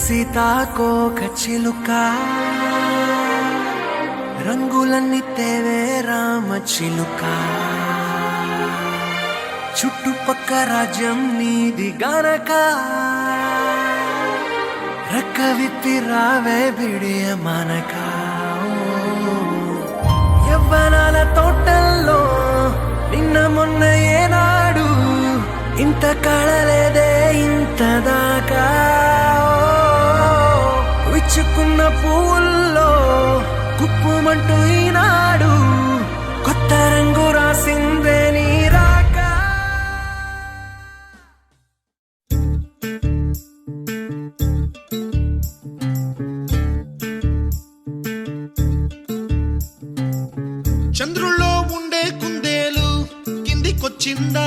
సీతాకోక చిలుక రంగులన్నీ తేవే రామ చిలుక చుట్టుపక్క రాజ్యం నీది గనక రెక్క విప్పి రావే బిడియ మనక యవ్వనాల తోటల్లో నిన్న మొన్న ఏనాడు ఇంత కళలేదే ఇంత దాకా విచ్చుకున్న పూల్లో కుప్పుమంటూ ఈనాడు కొత్త రంగు రాసిందే నీ రాక చంద్రుల్లో ఉండే కుందేలు కిందికొచ్చిందా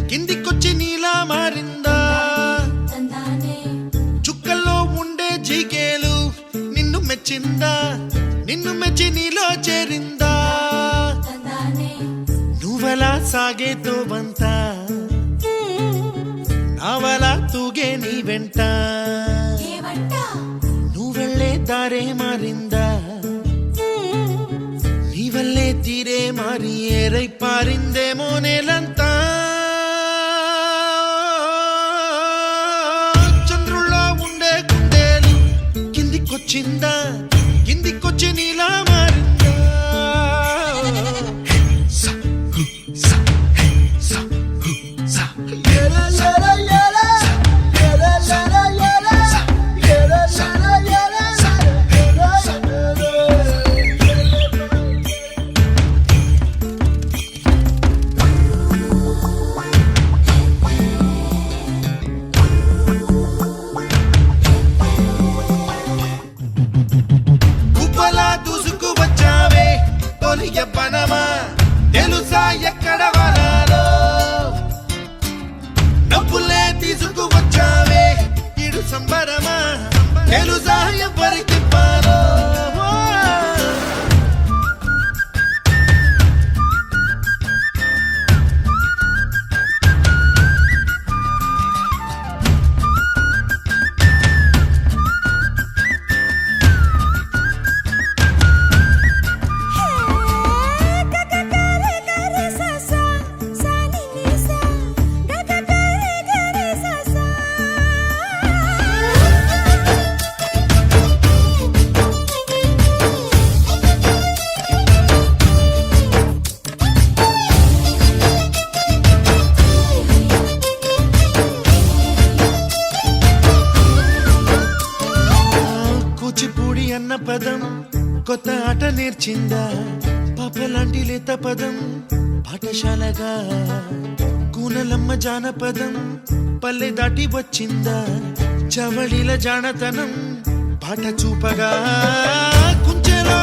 కిందికొచ్చి నీలా మారిందా చుక్కల్లో ఉండే జీకేలు నిన్ను మెచ్చిందా నిన్ను మెచ్చి నీలో చేరిందా నువ్వలా సాగేతో బంత నావలా తూగే నీ వెంట నువ్వెళ్ళే దారే మారిందా నీవల్లే తీరే మారి ఏరై పారిందేమో నేలంతా చంద్రుల్లో ఉండే కుందేలు కిందికొచ్చిందా కిందికొచ్చి నీలా మారిందా యవ్వనమా తెలుసా ఎక్కడ వనాలో డబ్బులే తీసుకువచ్చావే ఇడు సంబరమా తెలుసా ఎవరికి పాలో కూచిపూడి అన్న పదం కొత్త ఆట నేర్చిందా పాపలాంటి లేత పదం పాఠశాలగా కూనలమ్మ జానపదం పల్లె దాటి వచ్చిందా చవళిల జానతనం పాట చూపగా కుంచెలో